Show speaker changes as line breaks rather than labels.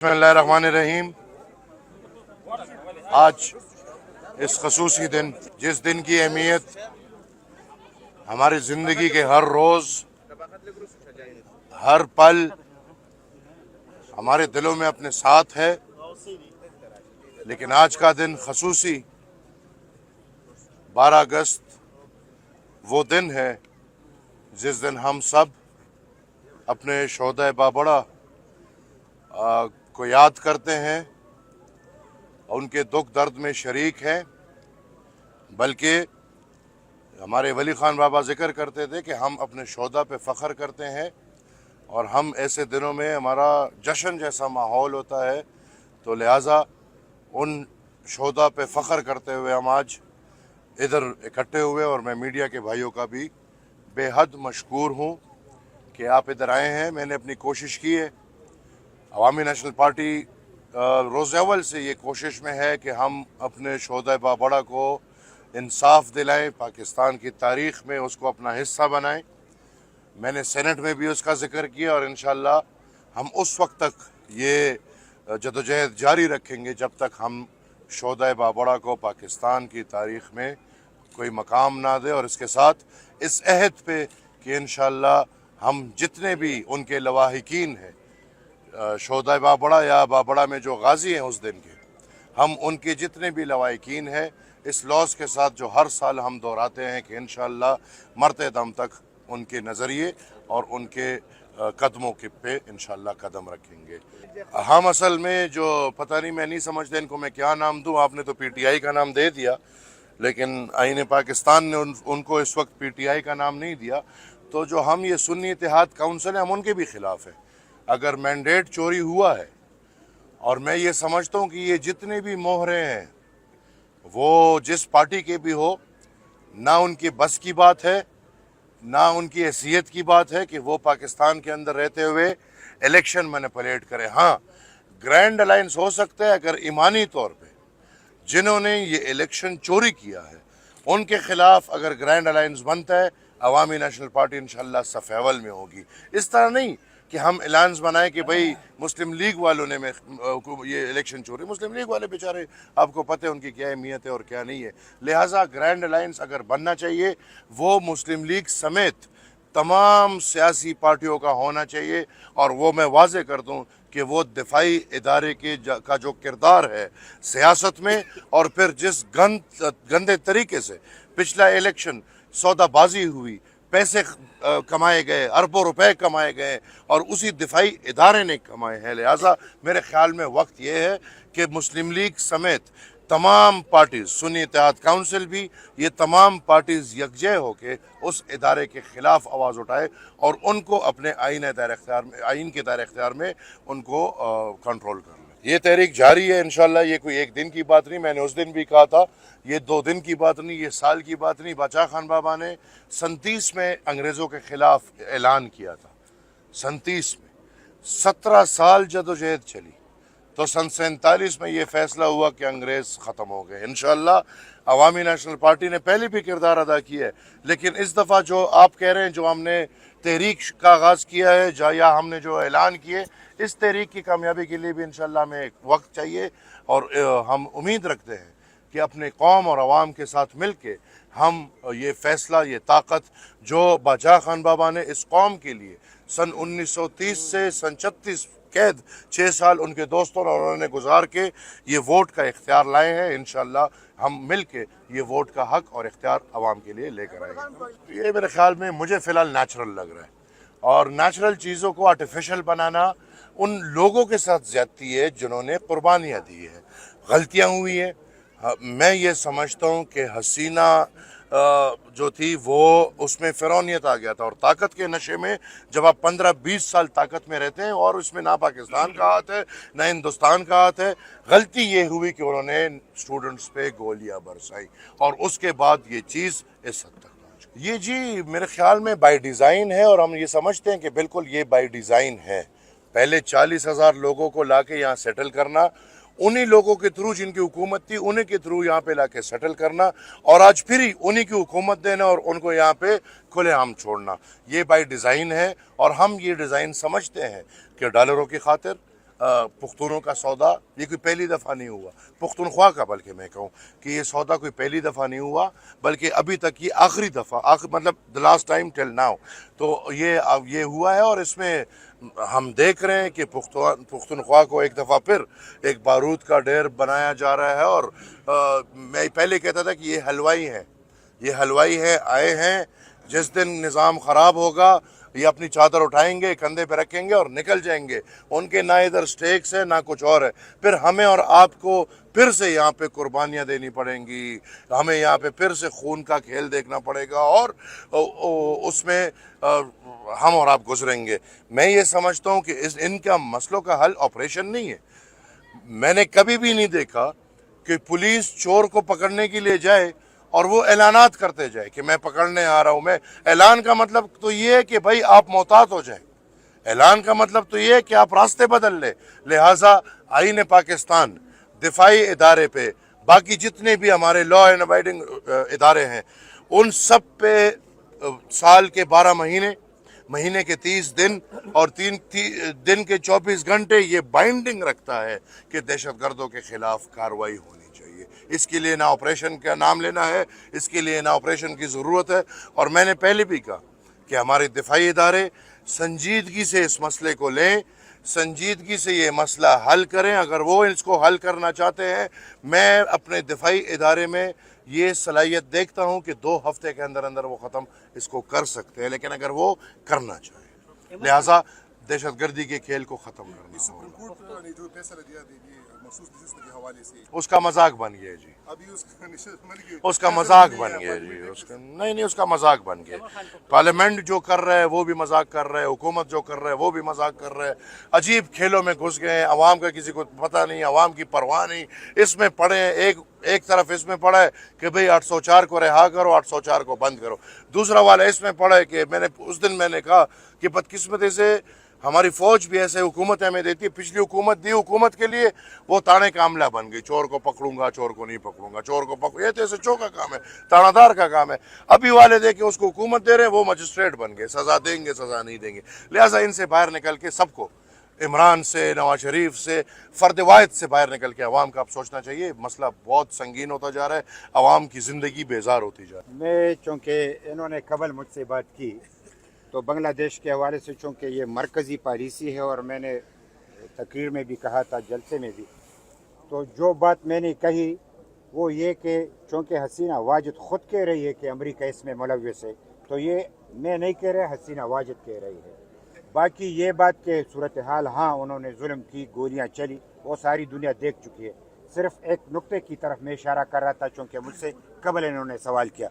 बिस्मिल्लाहिर्रहमानिर्रहीम। आज इस खसूसी दिन, जिस दिन की अहमियत हमारी ज़िंदगी के हर रोज़ हर पल हमारे दिलों में अपने साथ है, लेकिन आज का दिन खसूसी 12 अगस्त वो दिन है जिस दिन हम सब अपने शोहदा बाबड़ा को याद करते हैं, उनके दुख दर्द में शरीक हैं। बल्कि हमारे वली खान बाबा जिक्र करते थे कि हम अपने शोहदा पे फ़ख्र करते हैं और हम ऐसे दिनों में हमारा जश्न जैसा माहौल होता है, तो लिहाजा उन शोहदा पे फ़ख्र करते हुए हम आज इधर इकट्ठे हुए। और मैं मीडिया के भाइयों का भी बेहद मशकूर हूँ कि आप इधर आए हैं। मैंने अपनी कोशिश की है, अवामी नेशनल पार्टी रोज़ अव्वल से ये कोशिश में है कि हम अपने शोहदा बाबड़ा को इंसाफ दिलाएं, पाकिस्तान की तारीख़ में उसको अपना हिस्सा बनाएं। मैंने सेनेट में भी उसका जिक्र किया और इंशाअल्लाह हम उस वक्त तक ये जदोजहद जारी रखेंगे जब तक हम शोहदा बाबड़ा को पाकिस्तान की तारीख़ में कोई मकाम ना दे। और इसके साथ इस अहद पे कि इंशाअल्लाह हम जितने भी उनके लवाहिकीन हैं, शोहदा बाबड़ा या बाबड़ा में जो गाजी हैं उस दिन के, हम उनके जितने भी लवाहिकीन हैं, इस लॉस के साथ जो हर साल हम दोहराते हैं कि इंशाअल्लाह मरते दम तक उनके नज़रिए और उनके कदमों के पे इंशाअल्लाह कदम रखेंगे। हम असल में जो पता नहीं, मैं नहीं समझता इनको मैं क्या नाम दूँ। आपने तो PTI का नाम दे दिया, लेकिन आईन पाकिस्तान ने उनको इस वक्त PTI का नाम नहीं दिया। तो जो हम ये सुन्नी इत्तेहाद काउंसिल है, हम उनके भी खिलाफ हैं। अगर मैंडेट चोरी हुआ है, और मैं ये समझता हूँ कि ये जितने भी मोहरे हैं वो जिस पार्टी के भी हो, ना उनकी बस की बात है ना उनकी हैसियत की बात है कि वो पाकिस्तान के अंदर रहते हुए इलेक्शन मैनिपुलेट करें। हाँ, ग्रैंड अलायंस हो सकता है अगर ईमानी तौर पे जिन्होंने ये इलेक्शन चोरी किया है उनके खिलाफ अगर ग्रैंड अलायंस बनता है, अवामी नेशनल पार्टी इंशाअल्लाह सफ़ अव्वल में होगी। इस तरह नहीं कि हम एलान्स बनाएं कि भाई मुस्लिम लीग वालों ने ये इलेक्शन चोरी। मुस्लिम लीग वाले बेचारे, आपको पता है उनकी क्या अहमियत है और क्या नहीं है। लिहाजा ग्रैंड अलायंस अगर बनना चाहिए वो मुस्लिम लीग समेत तमाम सियासी पार्टियों का होना चाहिए। और वो मैं वाज़े कर दूं कि वो दिफाई इदारे का जो किरदार है सियासत में, और फिर जिस गंदे तरीके से पिछला इलेक्शन सौदाबाजी हुई, पैसे कमाए गए, अरबों रुपए कमाए गए और उसी दिफाई इदारे ने कमाए हैं। लिहाजा मेरे ख्याल में वक्त ये है कि मुस्लिम लीग समेत तमाम पार्टीज़, सुन्नी इत्तेहाद काउंसिल भी, ये तमाम पार्टीज़ यकजह होकर उस इदारे के ख़िलाफ़ आवाज़ उठाए और उनको अपने आइन के दायरे इख्तियार में उनको कंट्रोल कर ले। ये तहरीक जारी है इंशाअल्लाह। ये कोई एक दिन की बात नहीं, मैंने उस दिन भी कहा था, ये 2 दिन की बात नहीं, ये साल की बात नहीं। बादशाह खान बाबा ने 37 में अंग्रेज़ों के ख़िलाफ़ ऐलान किया था। 37 में 17 साल जदोजहद चली, तो सन 47 में ये फैसला हुआ कि अंग्रेज़ ख़त्म हो गए। इंशाअल्लाह अवामी नेशनल पार्टी ने पहले भी किरदार अदा किया है, लेकिन इस दफ़ा जो आप कह रहे हैं, जो हमने तहरीक का आगाज़ किया है या हमने जो ऐलान किए, इस तहरीक की कामयाबी के लिए भी इंशाअल्लाह हमें एक वक्त चाहिए। और हम उम्मीद रखते हैं कि अपने कौम और आवाम के साथ मिल के हम ये फ़ैसला, ये ताकत जो बादशाह खान बाबा ने इस कौम के लिए सन 1930 से सन 36 कैद 6 साल उनके दोस्तों और उन्होंने गुजार के ये वोट का इख्तियार लाए हैं, इंशाअल्लाह हम मिल के ये वोट का हक और इख्तियार आवाम के लिए लेकर आएंगे। ये मेरे ख्याल में मुझे फ़िलहाल नेचुरल लग रहा है, और नेचुरल चीज़ों को आर्टिफिशियल बनाना उन लोगों के साथ ज़्यादती है जिन्होंने कुर्बानियाँ दी है। गलतियाँ हुई हैं। मैं ये समझता हूँ कि हसीना जो थी वो उसमें फ़िरौनियत आ गया था, और ताकत के नशे में जब आप 15-20 साल ताकत में रहते हैं और उसमें ना पाकिस्तान का हाथ है ना हिंदुस्तान का हाथ है। गलती ये हुई कि उन्होंने स्टूडेंट्स पे गोलियां बरसाई और उसके बाद ये चीज़ इस हद तक पहुँच गई। ये जी मेरे ख्याल में बाय डिज़ाइन है, और हम ये समझते हैं कि बिल्कुल ये बाय डिज़ाइन है। पहले 40,000 लोगों को ला के यहाँ सेटल करना, उन्हीं लोगों के थ्रू जिनकी हुकूमत थी उन्हीं के थ्रू यहाँ पे लाके सेटल करना, और आज फिर ही उन्हीं की हुकूमत देना और उनको यहाँ पे खुलेआम छोड़ना, ये बाय डिज़ाइन है। और हम ये डिज़ाइन समझते हैं कि डॉलरों की खातिर, पुख्तूनों का सौदा ये कोई पहली दफ़ा नहीं हुआ, पुख्तूनख्वा का, बल्कि मैं कहूँ कि ये सौदा कोई पहली दफ़ा नहीं हुआ, बल्कि अभी तक ये आखिरी दफ़ा, मतलब the last time till now तो ये हुआ है। और इसमें हम देख रहे हैं कि पुख्तूनख्वा को एक दफ़ा फिर एक बारूद का ढेर बनाया जा रहा है। और मैं पहले कहता था कि ये हलवाई हैं, ये हलवाई हैं, आए हैं, जिस दिन निज़ाम ख़राब होगा ये अपनी चादर उठाएंगे, कंधे पे रखेंगे और निकल जाएंगे। उनके ना इधर स्टेक्स है ना कुछ और है। फिर हमें और आपको फिर से यहाँ पे कुर्बानियाँ देनी पड़ेंगी, हमें यहाँ पे फिर से खून का खेल देखना पड़ेगा और उसमें हम और आप गुजरेंगे। मैं ये समझता हूँ कि इनका मसलों का हल ऑपरेशन नहीं है। मैंने कभी भी नहीं देखा कि पुलिस चोर को पकड़ने के लिए जाए और वो ऐलानात करते जाए कि मैं पकड़ने आ रहा हूं। मैं ऐलान का मतलब तो ये है कि भाई आप मोहतात हो जाएं, ऐलान का मतलब तो ये है कि आप रास्ते बदल ले। लिहाजा आईन पाकिस्तान, दिफाई इदारे पे, बाकी जितने भी हमारे लॉ एंड अबाइडिंग इदारे हैं, उन सब पे साल के 12 महीने, महीने के 30 दिन और 3 दिन के 24 घंटे ये बाइंडिंग रखता है कि दहशतगर्दों के खिलाफ कार्रवाई होनी चाहिए। इसके लिए ना ऑपरेशन का नाम लेना है, इसके लिए ना ऑपरेशन की ज़रूरत है। और मैंने पहले भी कहा कि हमारे दिफाई इदारे संजीदगी से इस मसले को लें, संजीदगी से ये मसला हल करें। अगर वो इसको हल करना चाहते हैं, मैं अपने दिफाई इदारे में ये सलाहियत देखता हूँ कि 2 हफ्ते के अंदर अंदर वो ख़त्म इसको कर सकते हैं, लेकिन अगर वो करना चाहें, लिहाजा दहशतगर्दी के खेल को ख़त्म करना होगा।
सुप्रीम कोर्ट ने जो फैसला दिया मखसूस नशिस्त के हवाले से,
उसका मजाक बन गया जी,
अभी
उसका मजाक बन गया जी, उसका नहीं, उसका मजाक बन गया। पार्लियामेंट जो कर रहा है वो भी मजाक कर रहा है, हुकूमत जो कर रहा है वो भी मजाक कर रहा है। अजीब खेलों में घुस गए हैं, अवाम का किसी को पता नहीं, अवाम की परवाह नहीं। इसमें पड़े हैं, एक तरफ इसमें पड़ा है कि भाई 804 को रिहा करो, 804 को बंद करो। दूसरा वाला इसमें पड़ा है कि उस दिन मैंने कहा कि बदकिस्मती से हमारी फौज भी ऐसे हुकूमत हमें देती है। पिछली हुकूमत दी हुकूमत के लिए वो ताने का अमला बन गई, चोर को पकड़ूंगा, चोर को नहीं पकड़ूंगा, चोर को पकड़, ये तो ऐसे चोर का काम है, तानादार का काम है। अभी वाले देखे उसको हुकूमत दे रहे हैं, वो मजिस्ट्रेट बन गए, सजा देंगे, सजा नहीं देंगे। लिहाजा इनसे बाहर निकल के सबको, इमरान से, नवाज शरीफ से, फर्द वाहिद से बाहर निकल के अवाम का अब सोचना चाहिए। मसला बहुत संगीन होता जा रहा है, अवाम की ज़िंदगी बेजार होती जा रही है।
मैं चूँकि इन्होंने कबल मुझसे बात की तो बांग्लादेश के हवाले से, चूँकि ये मरकज़ी पॉलिसी है और मैंने तकरीर में भी कहा था, जलसे में भी, तो जो बात मैंने कही वो ये कि चूँकि हसीना वाजिद ख़ुद कह रही है कि अमेरिका इसमें मुलव्वस है, तो ये मैं नहीं कह रहा, हसीना वाजिद कह रही है। बाकी ये बात के सूरत हाल, हाँ उन्होंने जुल्म की, गोलियाँ चली, वो सारी दुनिया देख चुकी है। सिर्फ एक नुक्ते की तरफ मैं इशारा कर रहा था, चूँकि मुझसे कबल इन्होंने सवाल किया।